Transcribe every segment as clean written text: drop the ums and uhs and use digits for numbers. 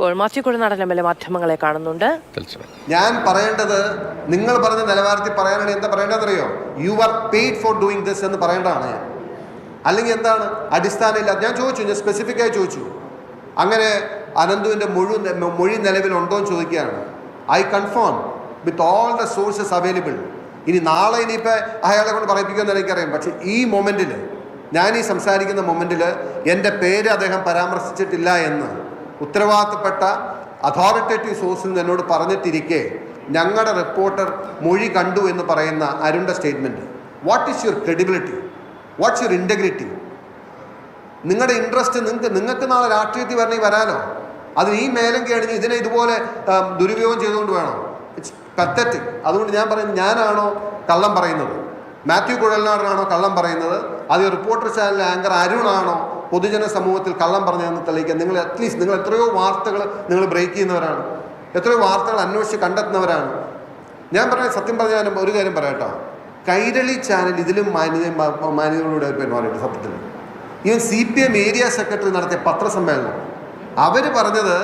ഇപ്പോൾ മാത്യു കുഴൽനാടൻ എം.എൽ.എ മാധ്യമങ്ങളെ കാണുന്നുണ്ട്. ഞാൻ പറയേണ്ടത്, നിങ്ങൾ പറഞ്ഞ നിലവാരത്തിൽ പറയാനാണ് എന്താ പറയേണ്ടതെന്നറിയോ? You are paid for doing this എന്ന് പറയേണ്ടതാണ് ഞാൻ. അല്ലെങ്കിൽ എന്താണ് അടിസ്ഥാനമില്ല? ഞാൻ ചോദിച്ചു, ഞാൻ സ്പെസിഫിക്കായി ചോദിച്ചു, അങ്ങനെ അനന്തുവിൻ്റെ മൊഴി നിലവിലുണ്ടോ എന്ന് ചോദിക്കുകയാണ്. I confirm with all the sources available. ഇനി നാളെ ഇനിയിപ്പോൾ അയാളെ കൊണ്ട് പറയിപ്പിക്കുമെന്ന് എനിക്കറിയാം. പക്ഷേ ഈ മൊമെൻറ്റിൽ, ഞാൻ ഈ സംസാരിക്കുന്ന മൊമെൻറ്റിൽ എൻ്റെ പേര് അദ്ദേഹം പരാമർശിച്ചിട്ടില്ല എന്ന് ഉത്തരവാദിത്തപ്പെട്ട അതോറിറ്റേറ്റീവ് സോഴ്സിൽ നിന്ന് എന്നോട് പറഞ്ഞിട്ടിരിക്കെ ഞങ്ങളുടെ റിപ്പോർട്ടർ മൊഴി കണ്ടു എന്ന് പറയുന്ന അരുണിൻ്റെ statement, what is your credibility? What's your integrity? നിങ്ങളുടെ ഇൻട്രസ്റ്റ് നിങ്ങൾക്ക് നാളെ രാഷ്ട്രീയത്തിൽ വരണമെങ്കിൽ വരാനോ? അതിന് ഈ മേലം കഴിഞ്ഞ് ഇതിനെ ഇതുപോലെ ദുരുപയോഗം ചെയ്തുകൊണ്ട് വേണം? It's pathetic. അതുകൊണ്ട് ഞാൻ പറയുന്നത്, ഞാനാണോ കള്ളം പറയുന്നത്? മാത്യു കുഴൽനാടനാണോ കള്ളം പറയുന്നത്? അത് റിപ്പോർട്ടർ ചാനലിലെ ആങ്കർ അരുണാണോ പൊതുജന സമൂഹത്തിൽ കള്ളം പറഞ്ഞതെന്ന് തെളിയിക്കാൻ നിങ്ങൾ അറ്റ്ലീസ്റ്റ്, നിങ്ങൾ എത്രയോ വാർത്തകൾ നിങ്ങൾ ബ്രേക്ക് ചെയ്യുന്നവരാണ്, എത്രയോ വാർത്തകൾ അന്വേഷിച്ച് കണ്ടെത്തുന്നവരാണ്. ഞാൻ സത്യം പറഞ്ഞാൽ ഒരു കാര്യം പറയട്ടോ, കൈരളി ചാനൽ ഇതിലും മാന്യതയോടെ പെരുമാറിയിട്ട് സത്യത്തിൽ. ഈവൻ CPM ഏരിയ സെക്രട്ടറി നടത്തിയ പത്രസമ്മേളനം, അവർ പറഞ്ഞത്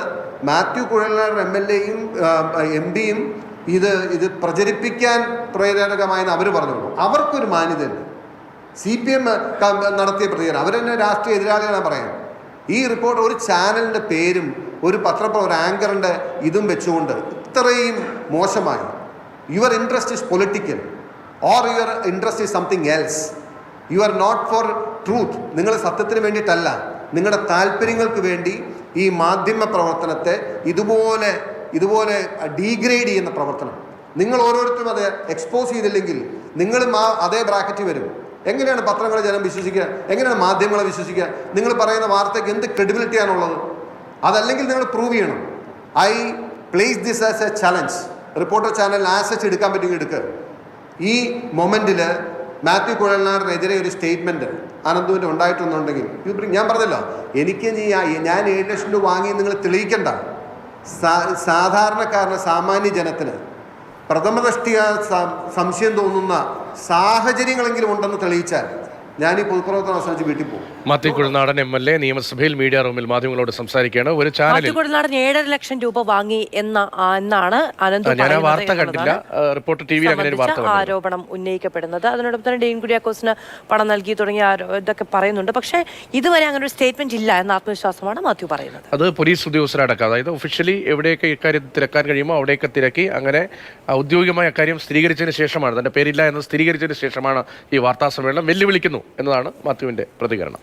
മാത്യു കുഴൽനാടൻ MLA-യും MP-യും ഇത് പ്രചരിപ്പിക്കാൻ പ്രേരകമായെന്ന് അവർ പറഞ്ഞുള്ളൂ. അവർക്കൊരു മാന്യതയുണ്ട്. CPM നടത്തിയ പ്രതികരണം, അവരെന്നെ രാഷ്ട്രീയ എതിരാളികളാണ് പറയാൻ. ഈ റിപ്പോർട്ട് ഒരു ചാനലിൻ്റെ പേരും ഒരു ഒരു ആങ്കറിൻ്റെ ഇതും വെച്ചുകൊണ്ട് ഇത്രയും മോശമായി. Your interest is political or your interest is something else. You are not for truth. നിങ്ങൾ സത്യത്തിന് വേണ്ടിയിട്ടല്ല, നിങ്ങളുടെ താല്പര്യങ്ങൾക്ക് വേണ്ടി ഈ മാധ്യമ പ്രവർത്തനത്തെ ഇതുപോലെ ഡീഗ്രേഡ് ചെയ്യുന്ന പ്രവർത്തനം നിങ്ങൾ ഓരോരുത്തരും അത് എക്സ്പോസ് ചെയ്തില്ലെങ്കിൽ നിങ്ങളും അതേ ബ്രാക്കറ്റിൽ വരും. എങ്ങനെയാണ് പത്രങ്ങളെ ജനം വിശ്വസിക്കുക? എങ്ങനെയാണ് മാധ്യമങ്ങളെ വിശ്വസിക്കുക? നിങ്ങൾ പറയുന്ന വാർത്തയ്ക്ക് എന്ത് ക്രെഡിബിലിറ്റിയാണുള്ളത്? അതല്ലെങ്കിൽ നിങ്ങൾ പ്രൂവ് ചെയ്യണം. I place this as A challenge. Reporter ചാനലിന് ആസച്ച് എടുക്കാൻ പറ്റുമെങ്കിൽ എടുക്കുക. ഈ മൊമെൻറ്റിൽ മാത്യു കുഴൽനാടനെതിരെ ഒരു സ്റ്റേറ്റ്മെൻറ്റ് അനന്തുവിൻ്റെ ഉണ്ടായിട്ടുണ്ടെങ്കിൽ ഞാൻ പറഞ്ഞല്ലോ, എനിക്ക് ഞാൻ 7 ലക്ഷം രൂപ വാങ്ങി നിങ്ങൾ തെളിയിക്കണ്ട. സാധാരണക്കാരന്, സാമാന്യ ജനത്തിന് പ്രഥമദൃഷ്ടിയ സംശയം തോന്നുന്ന സാഹചര്യങ്ങളെങ്കിലും ഉണ്ടെന്ന് തെളിയിച്ചാൽ ഞാൻ ഈ പൊതുപ്രവർത്തനം അവസാനിച്ച് വീട്ടിൽ പോകും. മാത്യു കുഴൽനാടൻ MLA നിയമസഭയിൽ മീഡിയ റൂമിൽ മാധ്യമങ്ങളോട് സംസാരിക്കുകയാണ്. ഒരു ചാനലിൽ കുഴൽനാടൻ 7.5 ലക്ഷം രൂപ വാങ്ങി എന്നാണ് വാർത്ത കണ്ടില്ല, റിപ്പോർട്ടർ TV അങ്ങനെ ഒരു വാർത്ത ആരോപണം ഉന്നയിക്കപ്പെടുന്നത്. അതിനോടൊപ്പം തന്നെ ഡെയിൻ കുര്യാക്കോസിന് പണം നൽകി തുടങ്ങിയ ഇതൊക്കെ പറയുന്നുണ്ട്. പക്ഷേ ഇതുവരെ അങ്ങനെ ഒരു സ്റ്റേറ്റ്മെന്റ് ഇല്ല എന്ന ആത്മവിശ്വാസമാണ് മാത്യു പറയുന്നത്. അത് പോലീസ് ഉദ്യോഗസ്ഥരടക്കം, അതായത് ഒഫീഷ്യലി എവിടെയൊക്കെ ഇക്കാര്യം തിരക്കാൻ കഴിയുമോ അവിടെയൊക്കെ തിരക്കി അങ്ങനെ ഔദ്യോഗികമായ കാര്യം സ്ഥിരീകരിച്ചതിന് ശേഷമാണ്, തന്റെ പേരില്ല എന്ന് സ്ഥിരീകരിച്ചതിന് ശേഷമാണ് ഈ വാർത്താ സമ്മേളനം വെല്ലുവിളിക്കുന്നു എന്നതാണ് മാത്യുവിന്റെ പ്രതികരണം.